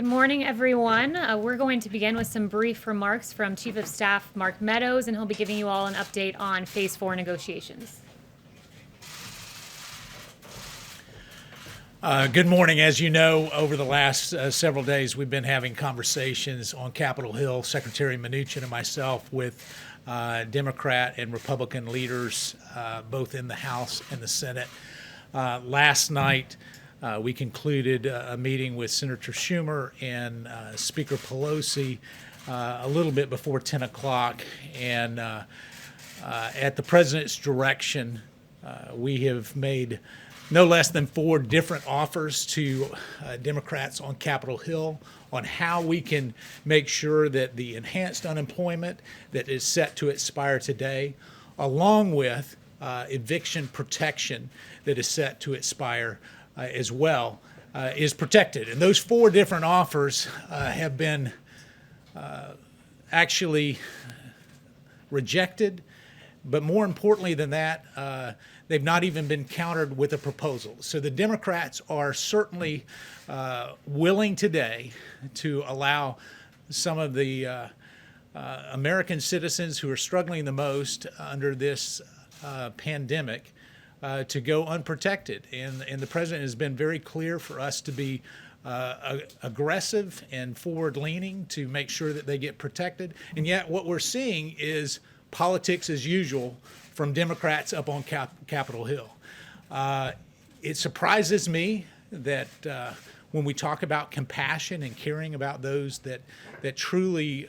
Good morning, everyone. We're going to begin with some brief remarks from Chief of Staff Mark Meadows, and he'll be giving you all an update on Phase 4 negotiations. Good morning. As you know, over the last several days, we've been having conversations on Capitol Hill, Secretary Mnuchin and myself, with Democrat and Republican leaders, both in the House and the Senate. Last night, we concluded a meeting with Senator Schumer and Speaker Pelosi a little bit before 10 o'clock. And at the President's direction, we have made no less than 4 different offers to Democrats on Capitol Hill on how we can make sure that the enhanced unemployment that is set to expire today, along with eviction protection that is set to expire as well, is protected. And those 4 different offers have been actually rejected. But more importantly than that, they've not even been countered with a proposal. So the Democrats are certainly willing today to allow some of the American citizens who are struggling the most under this pandemic to go unprotected. And the President has been very clear for us to be aggressive and forward-leaning to make sure that they get protected. And yet what we're seeing is politics as usual from Democrats up on Capitol Hill. It surprises me that when we talk about compassion and caring about those that truly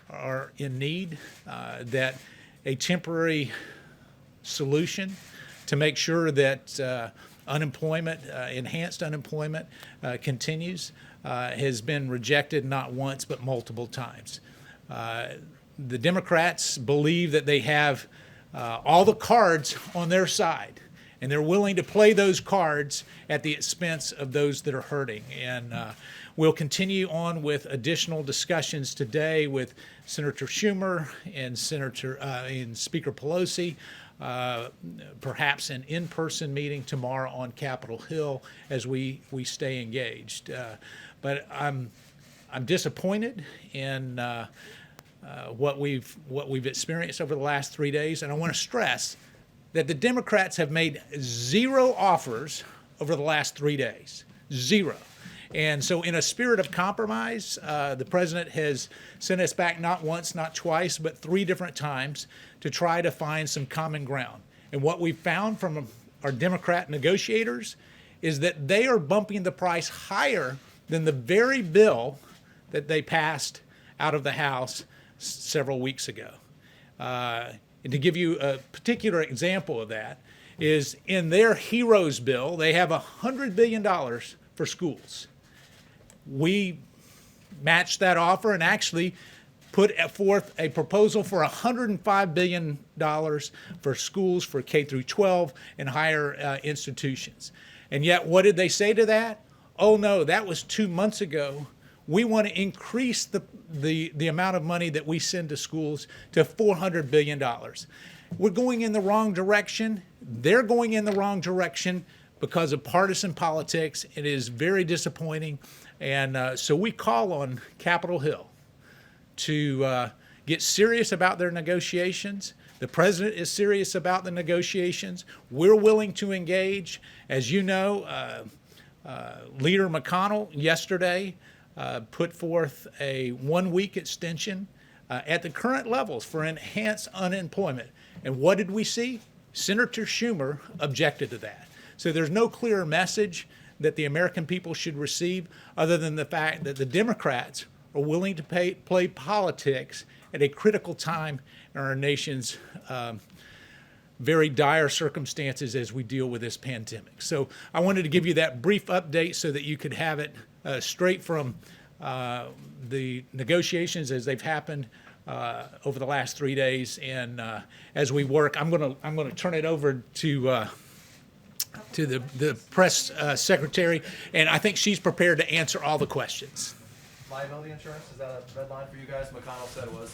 are in need, that a temporary solution to make sure that unemployment, enhanced unemployment continues, has been rejected not once but multiple times. The Democrats believe that they have all the cards on their side, and they're willing to play those cards at the expense of those that are hurting. And we'll continue on with additional discussions today with Senator Schumer and Speaker Pelosi, perhaps an in-person meeting tomorrow on Capitol Hill as we stay engaged. But I'm disappointed in what we've experienced over the last 3 days, and I want to stress that the Democrats have made 0 offers over the last 3 days, 0. And so in a spirit of compromise, the President has sent us back not once, not twice, but 3 different times to try to find some common ground. And what we've found from our Democrat negotiators is that they are bumping the price higher than the very bill that they passed out of the House several weeks ago. And to give you a particular example of that is in their HEROES bill, they have $100 billion for schools. We matched that offer and actually put forth a proposal for $105 billion for schools for K through 12 and higher institutions. And yet, what did they say to that? Oh no, that was 2 months ago. We want to increase the amount of money that we send to schools to $400 billion. We're going in the wrong direction. They're going in the wrong direction because of partisan politics. It is very disappointing. And so we call on Capitol Hill to get serious about their negotiations. The President is serious about the negotiations. We're willing to engage. As you know, Leader McConnell yesterday put forth a 1-week extension at the current levels for enhanced unemployment. And what did we see? Senator Schumer objected to that. So there's no clearer message that the American people should receive other than the fact that the Democrats are willing to play politics at a critical time in our nation's very dire circumstances as we deal with this pandemic. So I wanted to give you that brief update so that you could have it straight from the negotiations as they've happened over the last 3 days. And as we work, I'm going to turn it over to the press secretary, and I think she's prepared to answer all the questions. liability insurance? Is that a red line for you guys? McConnell said it was.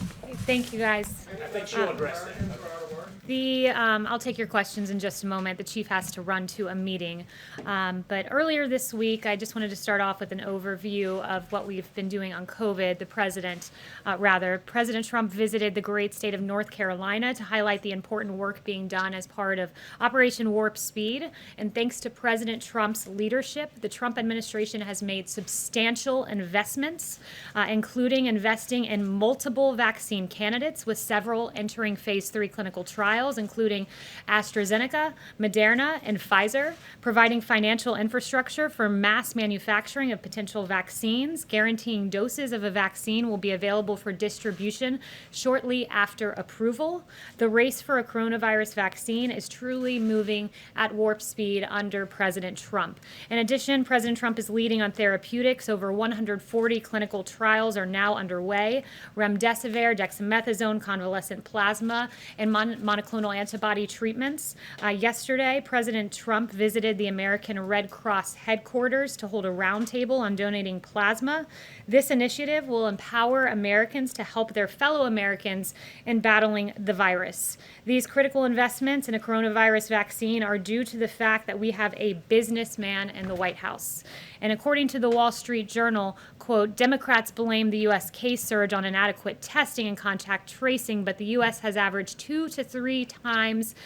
Thank you, guys. I think she'll address that. I'll take your questions in just a moment. The chief has to run to a meeting. But earlier this week, I just wanted to start off with an overview of what we've been doing on COVID. President Trump visited the great state of North Carolina to highlight the important work being done as part of Operation Warp Speed. And thanks to President Trump's leadership, the Trump administration has made substantial investments, including investing in multiple vaccine candidates, with several entering phase 3 clinical trials, including AstraZeneca, Moderna, and Pfizer, providing financial infrastructure for mass manufacturing of potential vaccines, guaranteeing doses of a vaccine will be available for distribution shortly after approval. The race for a coronavirus vaccine is truly moving at warp speed under President Trump. In addition, President Trump is leading on therapeutics. Over 140 clinical trials are now underway. Remdesivir, dexamethasone, convalescent plasma, and monoclonal antibody treatments. Yesterday, President Trump visited the American Red Cross headquarters to hold a roundtable on donating plasma. This initiative will empower Americans to help their fellow Americans in battling the virus. These critical investments in a coronavirus vaccine are due to the fact that we have a businessman in the White House. And according to the Wall Street Journal, quote, Democrats blame the U.S. case surge on inadequate testing and contact tracing, but the U.S. has averaged 2 to 3 times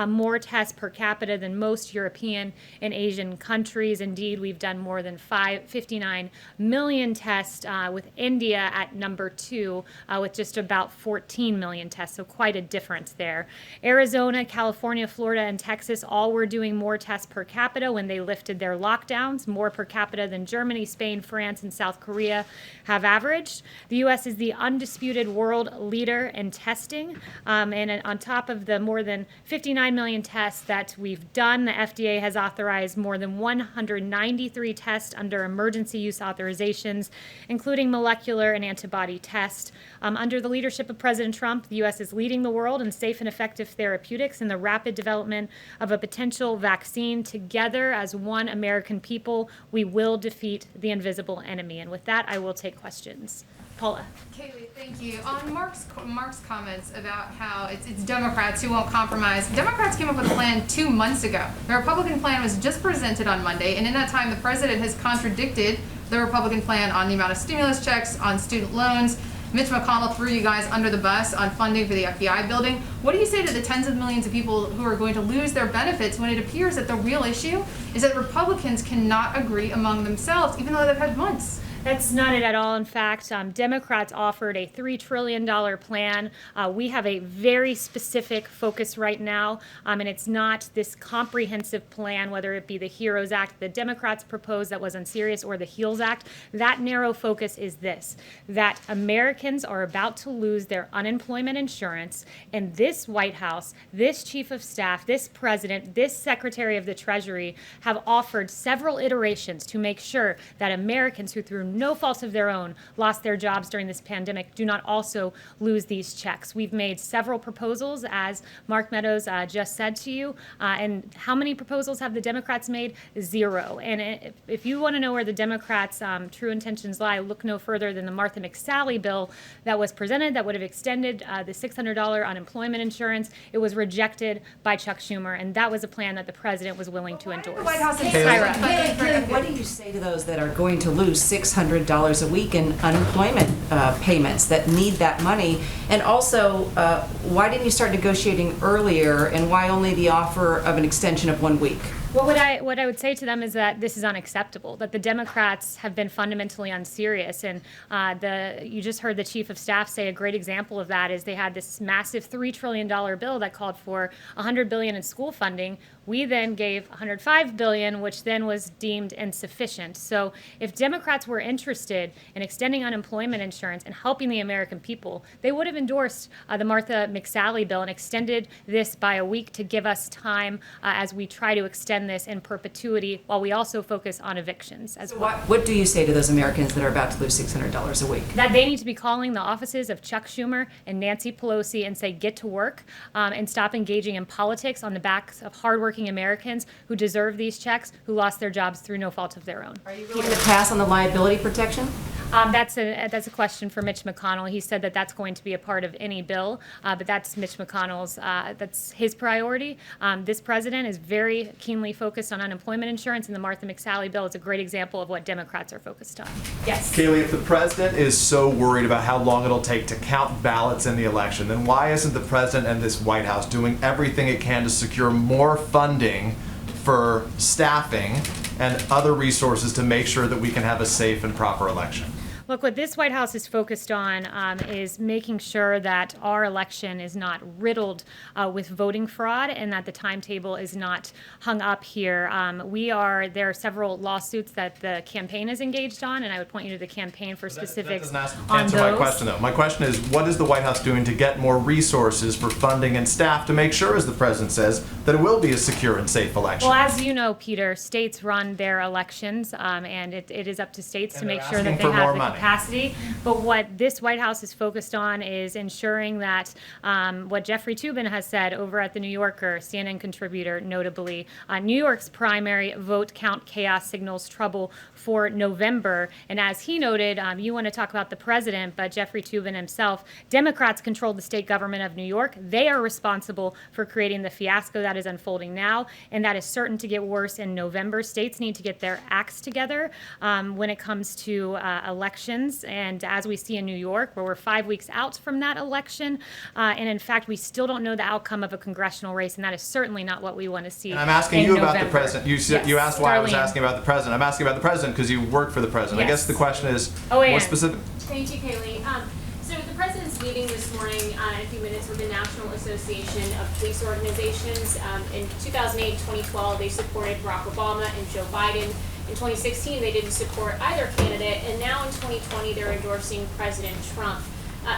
more tests per capita than most European and Asian countries. Indeed, we've done more than 59 million tests, with India at number 2 with just about 14 million tests, so quite a difference there. Arizona, California, Florida, and Texas all were doing more tests per capita when they lifted their lockdowns, more per capita than Germany, Spain, France, and South Korea have averaged. The U.S. is the undisputed world leader in testing, and on top of the more than 59 million tests that we've done, the FDA has authorized more than 193 tests under emergency use authorizations, including molecular and antibody tests. Under the leadership of President Trump, the U.S. is leading the world in safe and effective therapeutics and the rapid development of a potential vaccine. Together, as one American people, we will defeat the invisible enemy. And with that, I will take questions. Paula. Kayleigh, thank you. On Mark's comments about how it's Democrats who won't compromise, Democrats came up with a plan 2 months ago. The Republican plan was just presented on Monday, and in that time, the president has contradicted the Republican plan on the amount of stimulus checks, on student loans. Mitch McConnell threw you guys under the bus on funding for the FBI building. What do you say to the tens of millions of people who are going to lose their benefits when it appears that the real issue is that Republicans cannot agree among themselves, even though they've had months? That's not it at all. In fact, Democrats offered a $3 trillion plan. We have a very specific focus right now, and it's not this comprehensive plan, whether it be the HEROES Act the Democrats proposed that was unserious, or the HEALS Act. That narrow focus is this, that Americans are about to lose their unemployment insurance, and this White House, this Chief of Staff, this President, this Secretary of the Treasury have offered several iterations to make sure that Americans who through no fault of their own lost their jobs during this pandemic do not also lose these checks. We've made several proposals, as Mark Meadows just said to you, and how many proposals have the Democrats made? 0. And if you want to know where the Democrats' true intentions lie, look no further than the Martha McSally bill that was presented that would have extended the $600 unemployment insurance. It was rejected by Chuck Schumer, and that was a plan that the president was willing to endorse. The White House Kayleigh, what do you say to those that are going to lose $600 a week in unemployment payments that need that money? And also, why didn't you start negotiating earlier, and why only the offer of an extension of 1 week? Well, what I would say to them is that this is unacceptable, that the Democrats have been fundamentally unserious. And you just heard the Chief of Staff say a great example of that is they had this massive $3 trillion bill that called for $100 billion in school funding. We then gave $105 billion, which then was deemed insufficient. So if Democrats were interested in extending unemployment insurance and helping the American people, they would have endorsed the Martha McSally bill and extended this by a week to give us time as we try to extend this in perpetuity, while we also focus on evictions as well. What do you say to those Americans that are about to lose $600 a week? That they need to be calling the offices of Chuck Schumer and Nancy Pelosi and say, get to work, and stop engaging in politics on the backs of hardworking Americans who deserve these checks, who lost their jobs through no fault of their own. Are you willing to pass on the liability protection? That's a question for Mitch McConnell. He said that that's going to be a part of any bill, but that's Mitch McConnell's, that's his priority. This president is very keenly focused on unemployment insurance, and the Martha McSally bill is a great example of what Democrats are focused on. Yes. Kayleigh, if the president is so worried about how long it'll take to count ballots in the election, then why isn't the president and this White House doing everything it can to secure more funding for staffing and other resources to make sure that we can have a safe and proper election? Look, what this White House is focused on is making sure that our election is not riddled with voting fraud and that the timetable is not hung up here. There are several lawsuits that the campaign is engaged on, and I would point you to the campaign for specifics That doesn't on answer those. my question, though. My question is, what is the White House doing to get more resources for funding and staff to make sure, as the president says, that it will be a secure and safe election? Well, as you know, Peter, states run their elections, and it is up to states to And make they're sure that asking they for have more the money. capacity. But what this White House is focused on is ensuring that what Jeffrey Toobin has said over at the New Yorker, CNN contributor, notably, New York's primary vote count chaos signals trouble for November. And as he noted, you want to talk about the president, but Jeffrey Toobin himself, Democrats control the state government of New York. They are responsible for creating the fiasco that is unfolding now, and that is certain to get worse in November. States need to get their acts together when it comes to elections. And as we see in New York, where we're 5 weeks out from that election, and in fact, we still don't know the outcome of a congressional race, and that is certainly not what we want to see. And I'm asking in you about November. the president. You said, Yes, you asked why I was Darlene. asking about the president. I'm asking about the president because you work for the president. I guess Yes. the question is Oh, more Ann. specific. Thank you, Kayleigh. So the president's meeting this morning in a few minutes with the National Association of Police Organizations. In 2008 and 2012, they supported Barack Obama and Joe Biden. In 2016, they didn't support either candidate. And now in 2020, they're endorsing President Trump.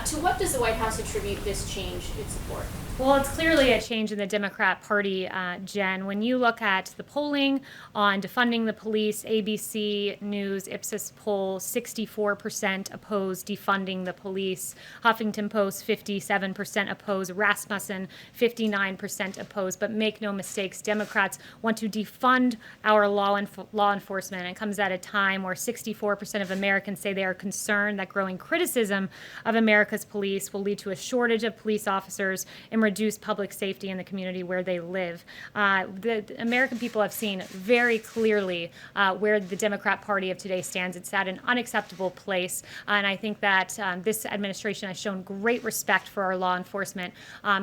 To what does the White House attribute this change in support? Well, it's clearly a change in the Democrat Party, Jen. When you look at the polling on defunding the police, ABC News Ipsos poll, 64% oppose defunding the police. Huffington Post, 57% oppose. Rasmussen, 59% oppose. But make no mistakes, Democrats want to defund our law enforcement. It comes at a time where 64% of Americans say they are concerned that growing criticism of America's police will lead to a shortage of police officers and reduce public safety in the community where they live. The American people have seen very clearly where the Democrat Party of today stands. It's at an unacceptable place, and I think that this administration has shown great respect for our law enforcement,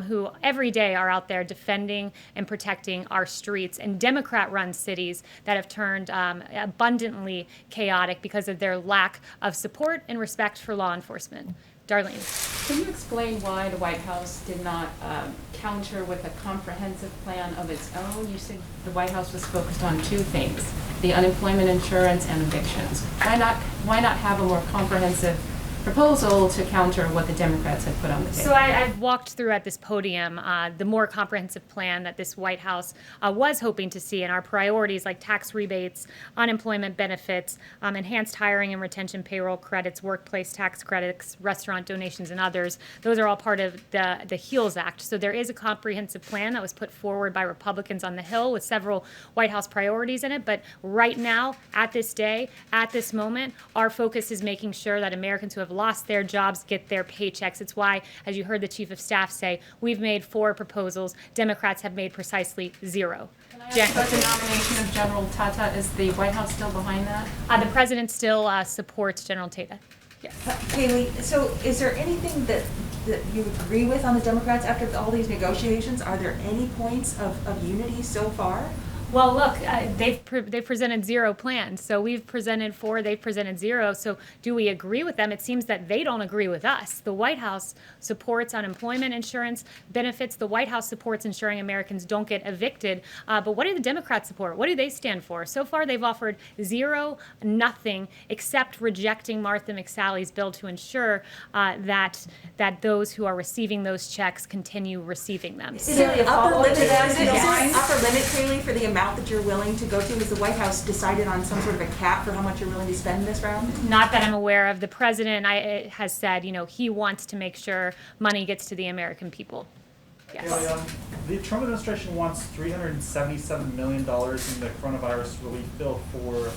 who every day are out there defending and protecting our streets, and Democrat-run cities that have turned abundantly chaotic because of their lack of support and respect for law enforcement. Darlene. Can you explain why the White House did not counter with a comprehensive plan of its own? You said the White House was focused on two things, the unemployment insurance and evictions. Why not have a more comprehensive proposal to counter what the Democrats had put on the table? So I've walked through at this podium the more comprehensive plan that this White House was hoping to see, and our priorities like tax rebates, unemployment benefits, enhanced hiring and retention payroll credits, workplace tax credits, restaurant donations, and others. Those are all part of the HEALS Act. So there is a comprehensive plan that was put forward by Republicans on the Hill with several White House priorities in it. But right now, at this day, at this moment, our focus is making sure that Americans who have lost their jobs get their paychecks. It's why, as you heard the Chief of Staff say, we've made 4 proposals. Democrats have made precisely 0. Can I ask about the nomination of General Tata? Is the White House still behind that? The president still supports General Tata. Yes. Kayleigh, so is there anything that you agree with on the Democrats after all these negotiations? Are there any points of unity so far? Well, look, they've presented 0 plans. So we've presented 4, they've presented 0. So do we agree with them? It seems that they don't agree with us. The White House supports unemployment insurance benefits. The White House supports ensuring Americans don't get evicted. But what do the Democrats support? What do they stand for? So far, they've offered 0, nothing, except rejecting Martha McSally's bill to ensure that those who are receiving those checks continue receiving them. Is there an upper limit? Is there Yes. an upper limit, Kayleigh, for the amount that you're willing to go to? Has the White House decided on some sort of a cap for how much you're willing to spend this round? Not that I'm aware of. The president has said, he wants to make sure money gets to the American people. Yes. Kayleigh, the Trump administration wants $377 million in the coronavirus relief bill for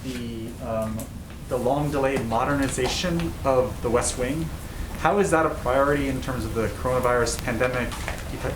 the the long-delayed modernization of the West Wing. How is that a priority in terms of the coronavirus pandemic?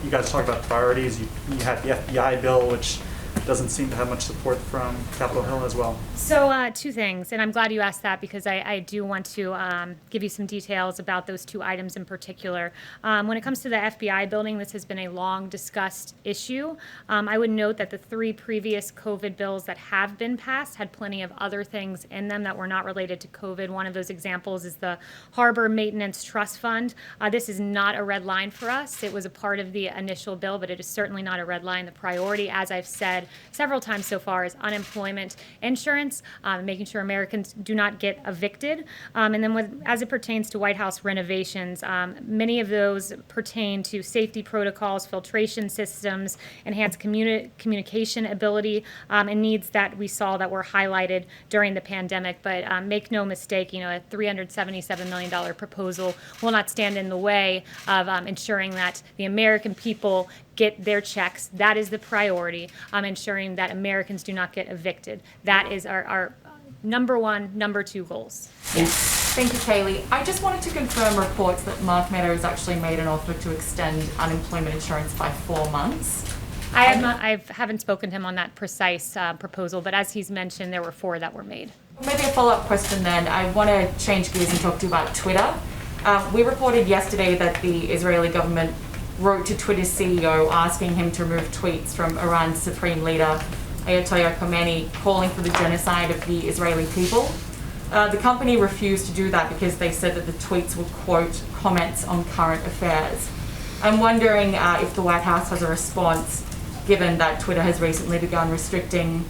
You guys talked about priorities. You had the FBI bill, which doesn't seem to have much support from Capitol Hill as well. So two things, and I'm glad you asked that because I do want to give you some details about those two items in particular. When it comes to the FBI building, this has been a long discussed issue. I would note that the three previous COVID bills that have been passed had plenty of other things in them that were not related to COVID. One of those examples is the Harbor Maintenance Trust Fund. This is not a red line for us. It was a part of the initial bill, but it is certainly not a red line. The priority, as I've said several times so far, is unemployment insurance, making sure Americans do not get evicted. And then as it pertains to White House renovations, many of those pertain to safety protocols, filtration systems, enhanced communication ability, and needs that we saw that were highlighted during the pandemic. But make no mistake, a $377 million proposal will not stand in the way of ensuring that the American people get their checks. That is the priority, ensuring that Americans do not get evicted. That is our number one, number two goals. Yes. Thank you, Kayleigh. I just wanted to confirm reports that Mark Meadows actually made an offer to extend unemployment insurance by 4 months. I haven't spoken to him on that precise proposal, but as he's mentioned, there were 4 that were made. Maybe a follow-up question then. I want to change gears and talk to you about Twitter. We reported yesterday that the Israeli government wrote to Twitter's CEO asking him to remove tweets from Iran's supreme leader, Ayatollah Khamenei, calling for the genocide of the Israeli people. The company refused to do that because they said that the tweets were, quote, comments on current affairs. I'm wondering if the White House has a response, given that Twitter has recently begun restricting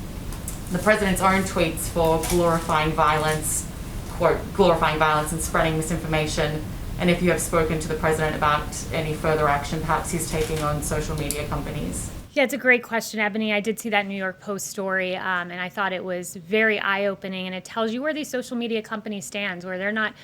the president's own tweets for glorifying violence, quote, glorifying violence and spreading misinformation, and if you have spoken to the president about any further action perhaps he's taking on social media companies. Yeah, it's a great question, Ebony. I did see that New York Post story, and I thought it was very eye-opening, and it tells you where these social media companies stand, where they're not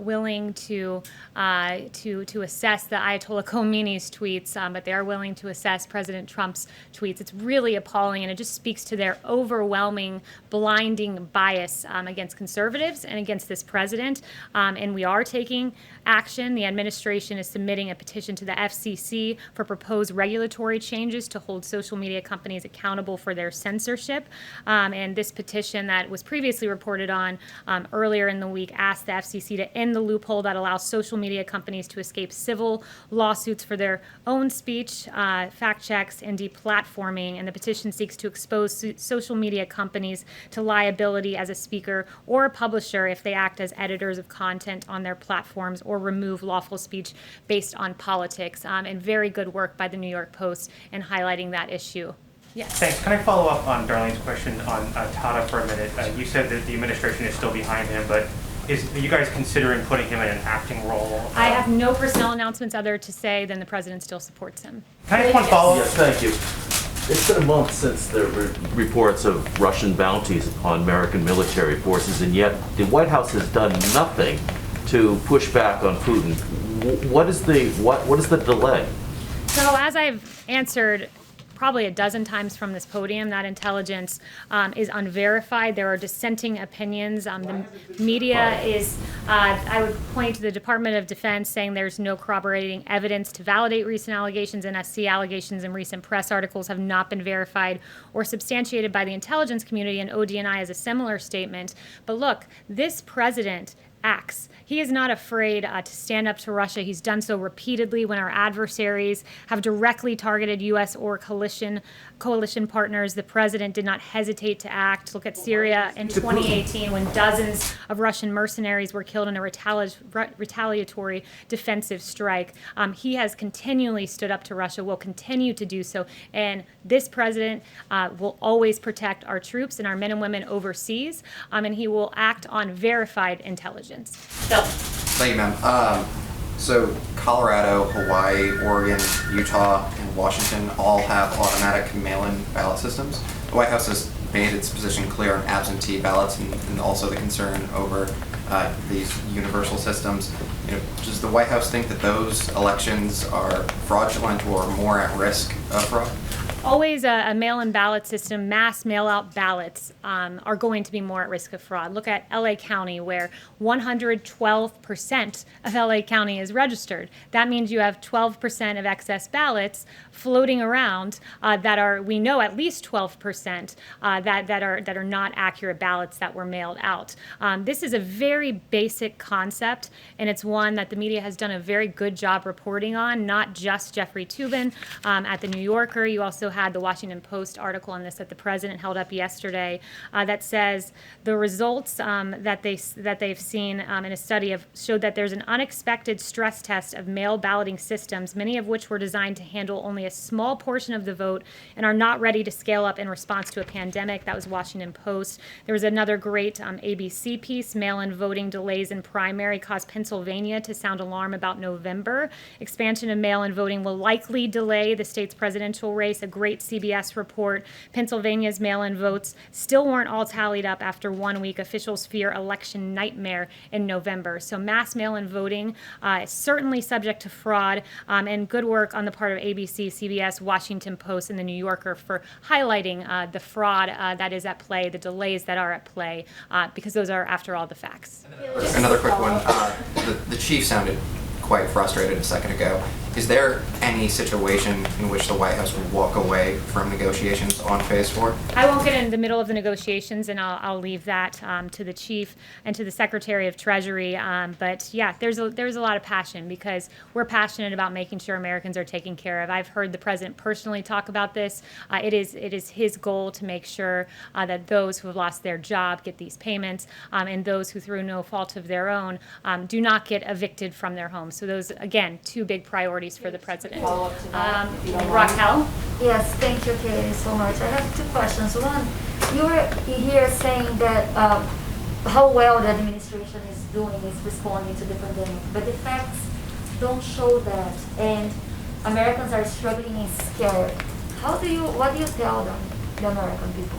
willing to assess the Ayatollah Khomeini's tweets, but they are willing to assess President Trump's tweets. It's really appalling, and it just speaks to their overwhelming, blinding bias against conservatives and against this president. And we are taking action. The administration is submitting a petition to the FCC for proposed regulatory changes to hold social media companies accountable for their censorship. And this petition that was previously reported on earlier in the week asked the FCC to end the loophole that allows social media companies to escape civil lawsuits for their own speech, fact checks, and deplatforming. And the petition seeks to expose social media companies to liability as a speaker or a publisher if they act as editors of content on their platforms or remove lawful speech based on politics. And very good work by the New York Post in highlighting that issue. Yes. Thanks. Can I follow up on Darlene's question on Tata for a minute? You said that the administration is still behind him, but are you guys considering putting him in an acting role? I have no personnel announcements other to say than the president still supports him. Can I just one follow-up? Yes, thank you. It's been a month since there were reports of Russian bounties upon American military forces, and yet the White House has done nothing to push back on Putin. What is the delay? So as I've answered probably a dozen times from this podium, that intelligence is unverified. There are dissenting opinions. The media is, I would point to the Department of Defense saying there's no corroborating evidence to validate recent allegations, NSC allegations and recent press articles have not been verified or substantiated by the intelligence community, and ODNI has a similar statement. But look, this president acts. He is not afraid to stand up to Russia. He's done so repeatedly when our adversaries have directly targeted U.S. or coalition partners. The president did not hesitate to act. Look at Syria in 2018 when dozens of Russian mercenaries were killed in a retaliatory defensive strike. He has continually stood up to Russia, will continue to do so, and this president will always protect our troops and our men and women overseas, and he will act on verified intelligence. Bill. Thank you, ma'am. So Colorado, Hawaii, Oregon, Utah, and Washington all have automatic mail-in ballot systems. The White House has made its position clear on absentee ballots and also the concern over these universal systems. Does the White House think that those elections are fraudulent or more at risk of fraud? Always a mail-in ballot system, mass mail-out ballots are going to be more at risk of fraud. Look at LA County, where 112% of LA County is registered. That means you have 12% of excess ballots floating around that are, we know, at least 12% that are not accurate ballots that were mailed out. This is a very basic concept, and it's one that the media has done a very good job reporting on, not just Jeffrey Toobin at the New Yorker. You also had the Washington Post article on this that the president held up yesterday that says the results that they've seen in a study have showed that there's an unexpected stress test of mail balloting systems, many of which were designed to handle only a small portion of the vote and are not ready to scale up in response to a pandemic. That was Washington Post. There was another great ABC piece, mail-in voting delays in primary caused Pennsylvania to sound alarm about November. Expansion of mail-in voting will likely delay the state's presidential race. A great CBS report. Pennsylvania's mail-in votes still weren't all tallied up after 1 week. Officials fear election nightmare in November. So mass mail-in voting is certainly subject to fraud, and good work on the part of ABC, CBS, Washington Post, and the New Yorker for highlighting the fraud that is at play, the delays that are at play, because those are, after all, the facts. Another quick one. The chief sounded quite frustrated a second ago. Is there any situation in which the White House would walk away from negotiations on Phase 4? I won't get in the middle of the negotiations, and I'll leave that to the chief and to the Secretary of Treasury. But yeah, there's a lot of passion because we're passionate about making sure Americans are taken care of. I've heard the president personally talk about this. It is his goal to make sure that those who have lost their job get these payments, and those who, through no fault of their own, do not get evicted from their homes. So those, again, two big priorities for the president. Raquel? Yes, thank you, Kayleigh, so much. I have two questions. One, you were here saying that how well the administration is doing is responding to the pandemic, but the facts don't show that, and Americans are struggling and scared. What do you tell them, the American people?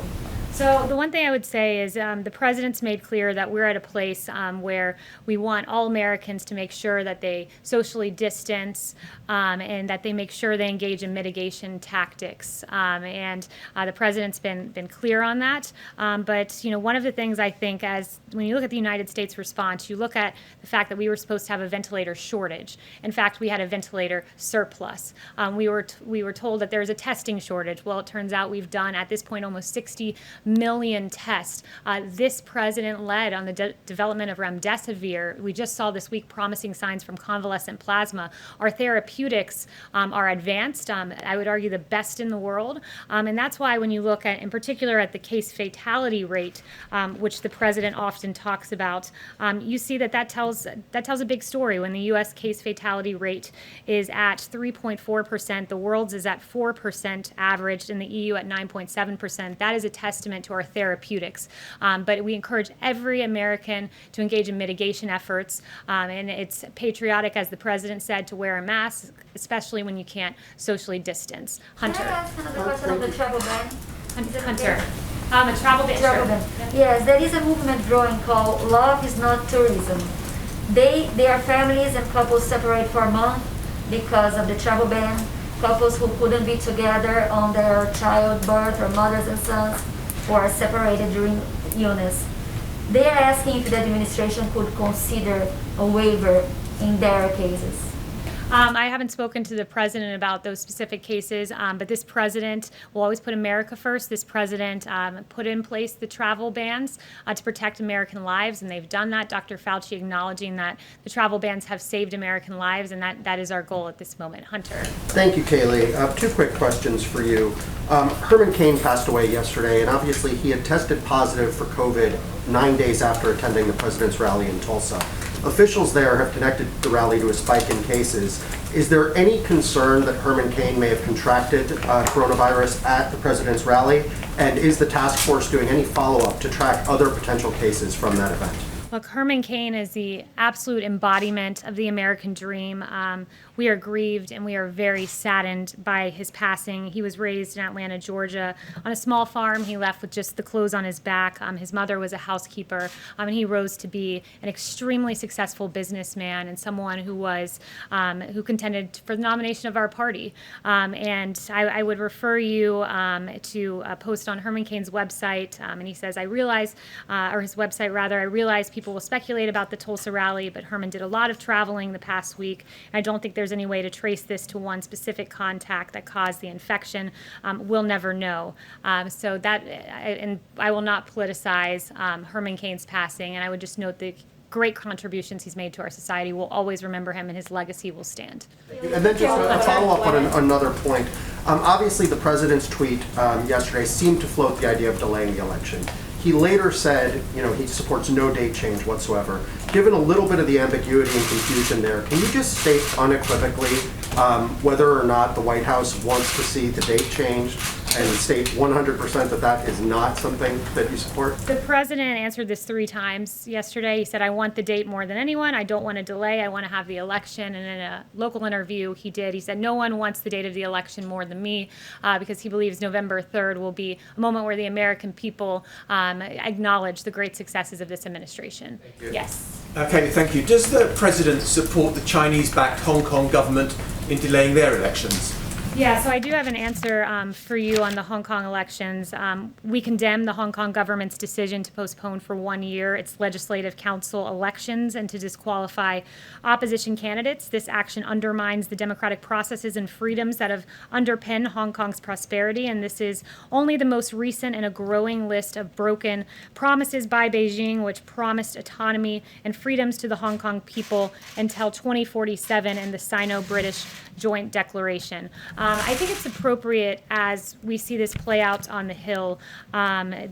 So the one thing I would say is the president's made clear that we're at a place where we want all Americans to make sure that they socially distance and that they make sure they engage in mitigation tactics. And the president's been clear on that. But one of the things I think, as when you look at the United States response, you look at the fact that we were supposed to have a ventilator shortage. In fact, we had a ventilator surplus. We were told that there's a testing shortage. Well, it turns out we've done at this point almost 60 million tests. This president led on the development of remdesivir. We just saw this week promising signs from convalescent plasma. Our therapeutics are advanced, I would argue the best in the world. And that's why when you look at, in particular, at the case fatality rate, which the president often talks about, you see that tells a big story. When the U.S. case fatality rate is at 3.4%, the world's is at 4% averaged, and the EU at 9.7%. That is a testament to our therapeutics. But we encourage every American to engage in mitigation efforts, and it's patriotic, as the president said, to wear a mask, especially when you can't socially distance. Hunter. Can I ask another question on the travel ban? Hunter. A travel ban. Travel ban. Yes, there is a movement growing called Love is Not Tourism. Their families and couples separate for a month because of the travel ban. Couples who couldn't be together on their childbirth, or mothers and sons, or are separated during illness. They are asking if the administration could consider a waiver in their cases. I haven't spoken to the president about those specific cases, but this president will always put America first. This president put in place the travel bans to protect American lives, and they've done that. Dr. Fauci acknowledging that the travel bans have saved American lives, and that is our goal at this moment. Hunter. Thank you, Kayleigh. Two quick questions for you. Herman Cain passed away yesterday, and obviously he had tested positive for COVID 9 days after attending the president's rally in Tulsa. Officials there have connected the rally to a spike in cases. Is there any concern that Herman Cain may have contracted coronavirus at the president's rally? And is the task force doing any follow-up to track other potential cases from that event? Look, Herman Cain is the absolute embodiment of the American dream. We are grieved and we are very saddened by his passing. He was raised in Atlanta, Georgia, on a small farm. He left with just the clothes on his back. His mother was a housekeeper, and he rose to be an extremely successful businessman and someone who was who contended for the nomination of our party. And I would refer you to a post on Herman Cain's website, and he says, "I realize," or his website rather, "I realize people will speculate about the Tulsa rally, but Herman did a lot of traveling the past week. I don't think there's any way to trace this to one specific contact that caused the infection. We'll never know." So that, and I will not politicize Herman Cain's passing, and I would just note the great contributions he's made to our society. We'll always remember him, and his legacy will stand. And then just a follow-up on another point. Obviously, the president's tweet yesterday seemed to float the idea of delaying the election. He later said, he supports no date change whatsoever. Given a little bit of the ambiguity and confusion there, can you just state unequivocally whether or not the White House wants to see the date changed, and state 100% that that is not something that you support? The president answered this 3 times yesterday. He said, "I want the date more than anyone. I don't want to delay. I want to have the election." And in a local interview he said, "No one wants the date of the election more than me," because he believes November 3rd will be a moment where the American people acknowledge the great successes of this administration. Yes. Kayleigh, thank you. Does the president support the Chinese-backed Hong Kong government in delaying their elections? Yeah, so I do have an answer for you on the Hong Kong elections. We condemn the Hong Kong government's decision to postpone for 1 year its legislative council elections and to disqualify opposition candidates. This action undermines the democratic processes and freedoms that have underpinned Hong Kong's prosperity, and this is only the most recent in a growing list of broken promises by Beijing, which promised autonomy and freedoms to the Hong Kong people until 2047 in the Sino-British Joint Declaration. I think it's appropriate, as we see this play out on the Hill,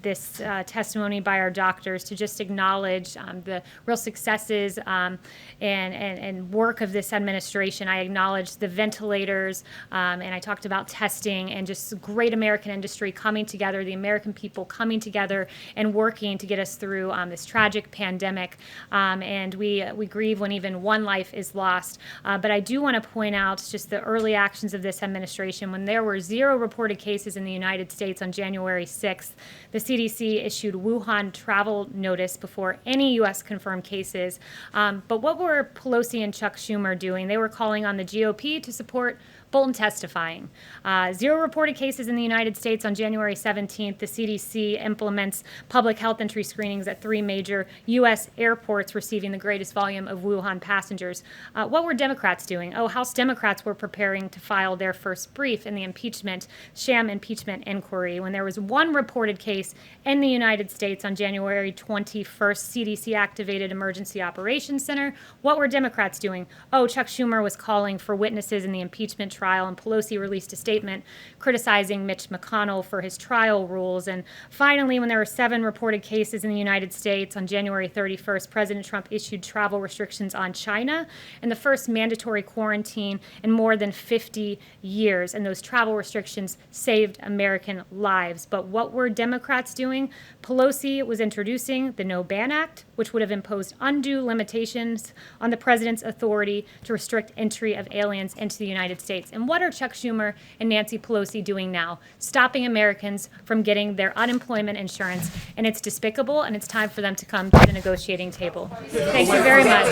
this testimony by our doctors, to just acknowledge the real successes and work of this administration. I acknowledge the ventilators, and I talked about testing and just great American industry coming together, the American people coming together and working to get us through this tragic pandemic. And we grieve when even one life is lost. But I do want to point out just the early actions of this administration. When there were 0 reported cases in the United States on January 6th, the CDC issued Wuhan travel notice before any U.S. confirmed cases. But what were Pelosi and Chuck Schumer doing? They were calling on the GOP to support Bolton testifying. 0 reported cases in the United States on January 17th. The CDC implements public health entry screenings at 3 major U.S. airports receiving the greatest volume of Wuhan passengers. What were Democrats doing? House Democrats were preparing to file their first brief in the sham impeachment inquiry. When there was 1 reported case in the United States on January 21st, CDC activated Emergency Operations Center. What were Democrats doing? Chuck Schumer was calling for witnesses in the impeachment trial, and Pelosi released a statement criticizing Mitch McConnell for his trial rules. And finally, when there were 7 reported cases in the United States on January 31st, President Trump issued travel restrictions on China and the first mandatory quarantine in more than 50 years. And those travel restrictions saved American lives. But what were Democrats doing? Pelosi was introducing the No Ban Act, which would have imposed undue limitations on the president's authority to restrict entry of aliens into the United States. And what are Chuck Schumer and Nancy Pelosi doing now? Stopping Americans from getting their unemployment insurance. And it's despicable, and it's time for them to come to the negotiating table. Thank you very much.